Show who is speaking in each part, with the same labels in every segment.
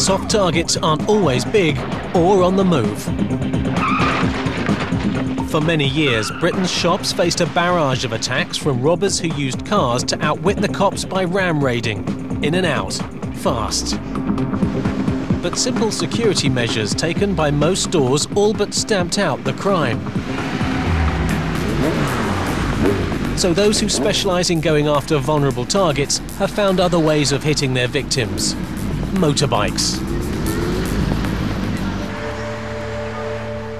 Speaker 1: soft targets aren't always big or on the move. For many years, Britain's shops faced a barrage of attacks from robbers who used cars to outwit the cops by ram raiding. In and out, fast. But simple security measures taken by most stores all but stamped out the crime. So those who specialise in going after vulnerable targets have found other ways of hitting their victims. Motorbikes.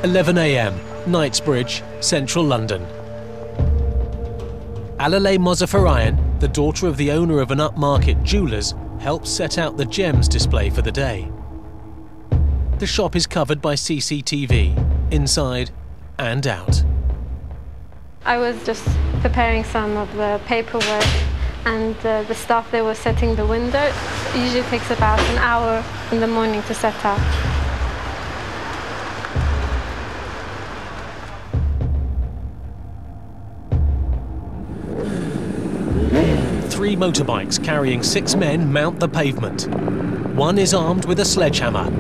Speaker 1: 11 a.m, Knightsbridge, central London. Alalay Mozaffarian, the daughter of the owner of an upmarket jewellers, helps set out the gems display for the day. The shop is covered by CCTV, inside and out.
Speaker 2: I was just preparing some of the paperwork, and the staff, they were setting the window. It usually takes about an hour in the morning to set up.
Speaker 1: Three motorbikes carrying 6 men mount the pavement. One is armed with a sledgehammer.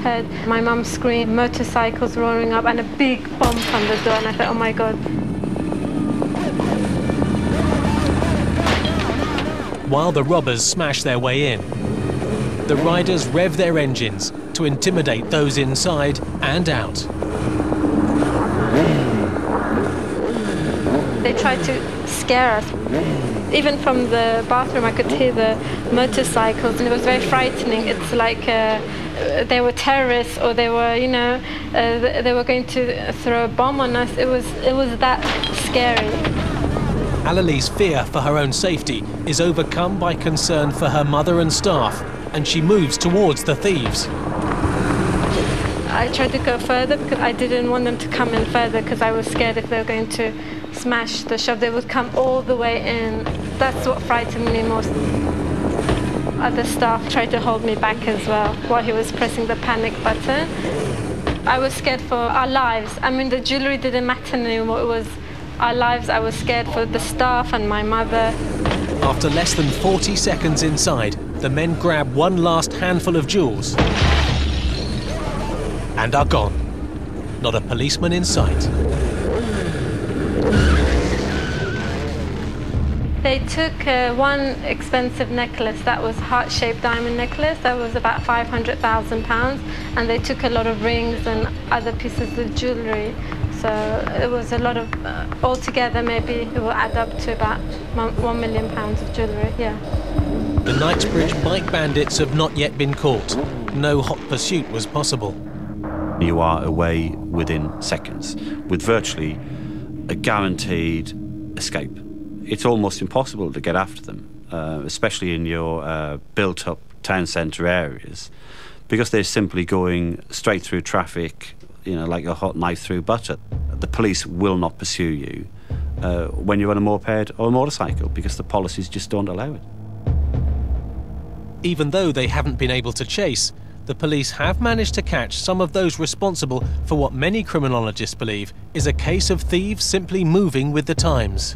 Speaker 2: Heard my mum scream, motorcycles roaring up, and a big bump on the door, and I thought, oh my God.
Speaker 1: While the robbers smash their way in, the riders rev their engines to intimidate those inside and out.
Speaker 2: They tried to scare us. Even from the bathroom I could hear the motorcycles, and it was very frightening. It's like they were terrorists, or they were, you know, they were going to throw a bomb on us. It was that scary.
Speaker 1: Alalay's fear for her own safety is overcome by concern for her mother and staff, and she moves towards the thieves.
Speaker 2: I tried to go further because I didn't want them to come in further, because I was scared if they were going to smash the shop, they would come all the way in. That's what frightened me most. Other staff tried to hold me back as well while he was pressing the panic button. I was scared for our lives. I mean, the jewellery didn't matter anymore. It was our lives. I was scared for the staff and my mother.
Speaker 1: After less than 40 seconds inside, the men grab one last handful of jewels and are gone. Not a policeman in sight.
Speaker 2: They took one expensive necklace, that was heart-shaped diamond necklace, that was about £500,000, and they took a lot of rings and other pieces of jewellery. So it was a lot of, altogether maybe it will add up to about £1 million of jewellery, yeah.
Speaker 1: The Knightsbridge bike bandits have not yet been caught. No hot pursuit was possible.
Speaker 3: You are away within seconds, with virtually a guaranteed escape. It's almost impossible to get after them, especially in your built-up town centre areas, because they're simply going straight through traffic, you know, like a hot knife through butter. The police will not pursue you when you're on a moped or a motorcycle, because the policies just don't allow it.
Speaker 1: Even though they haven't been able to chase, the police have managed to catch some of those responsible for what many criminologists believe is a case of thieves simply moving with the times.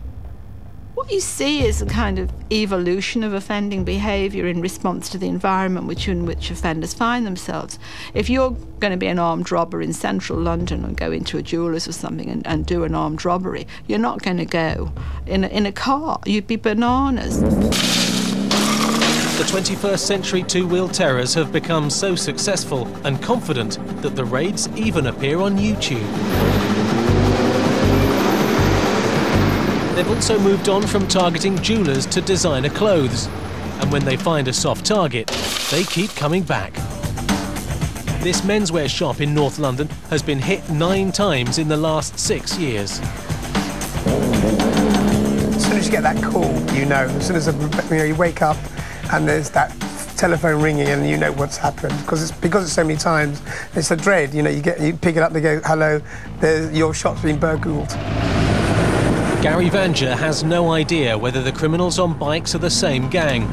Speaker 4: What you see is a kind of evolution of offending behaviour in response to the environment in which offenders find themselves. If you're going to be an armed robber in central London and go into a jeweller's or something and do an armed robbery, you're not going to go in a car. You'd be bananas.
Speaker 1: The 21st century two-wheel terrors have become so successful and confident that the raids even appear on YouTube. They've also moved on from targeting jewellers to designer clothes. And when they find a soft target, they keep coming back. This menswear shop in North London has been hit 9 times in the last 6 years.
Speaker 5: As soon as you get that call, you know. As soon as you wake up and there's that telephone ringing and you know what's happened. Because it's so many times, it's a dread. You know, you pick it up, they go, hello, your shop's been burgled.
Speaker 1: Gary Vanger has no idea whether the criminals on bikes are the same gang.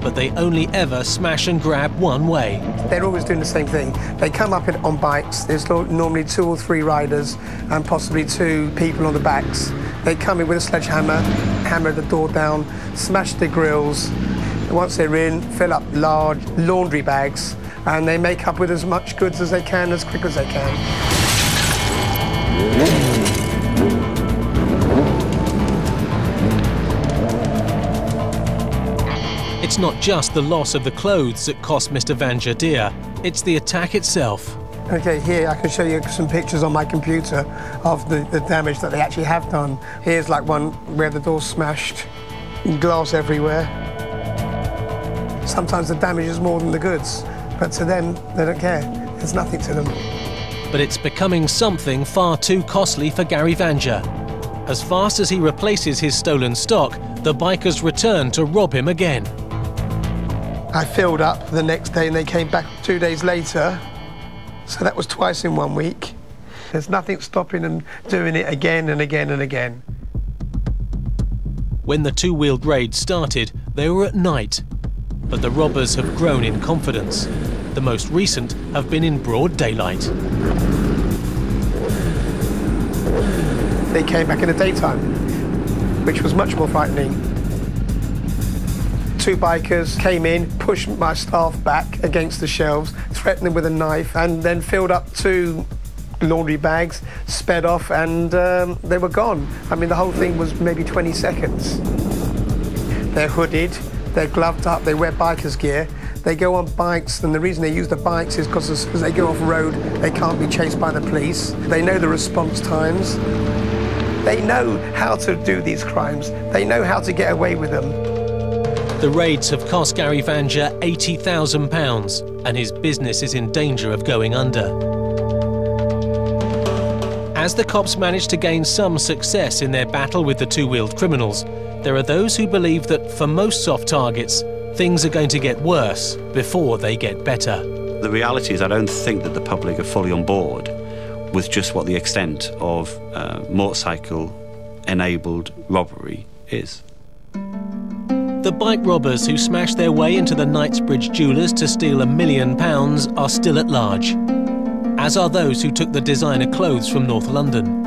Speaker 1: but they only ever smash and grab one way.
Speaker 5: They're always doing the same thing. They come up on bikes. There's normally 2 or 3 riders and possibly 2 people on the backs. They come in with a sledgehammer, hammer the door down, smash the grills. Once they're in, fill up large laundry bags, and they make up with as much goods as they can, as quick as they can.
Speaker 1: It's not just the loss of the clothes that cost Mr. Vanja dear, it's the attack itself.
Speaker 5: Okay, here I can show you some pictures on my computer of the damage that they actually have done. Here's like one where the door's smashed, glass everywhere. Sometimes the damage is more than the goods, but to them, they don't care. There's nothing to them.
Speaker 1: But it's becoming something far too costly for Gary Vanja. As fast as he replaces his stolen stock, the bikers return to rob him again.
Speaker 5: I filled up the next day and they came back 2 days later. So that was twice in 1 week. There's nothing stopping them doing it again and again and again.
Speaker 1: When the 2-wheeled raid started, they were at night. But the robbers have grown in confidence. The most recent have been in broad daylight.
Speaker 5: They came back in the daytime, which was much more frightening. 2 bikers came in, pushed my staff back against the shelves, threatened them with a knife, and then filled up 2 laundry bags, sped off, and they were gone. I mean, the whole thing was maybe 20 seconds. They're hooded, they're gloved up, they wear biker's gear. They go on bikes, and the reason they use the bikes is because as they go off-road, they can't be chased by the police. They know the response times. They know how to do these crimes. They know how to get away with them.
Speaker 1: The raids have cost Gary Vanja £80,000, and his business is in danger of going under. As the cops manage to gain some success in their battle with the 2-wheeled criminals, there are those who believe that for most soft targets, things are going to get worse before they get better.
Speaker 3: The reality is I don't think that the public are fully on board with just what the extent of motorcycle-enabled robbery is.
Speaker 1: The bike robbers who smashed their way into the Knightsbridge jewellers to steal £1 million are still at large, as are those who took the designer clothes from North London.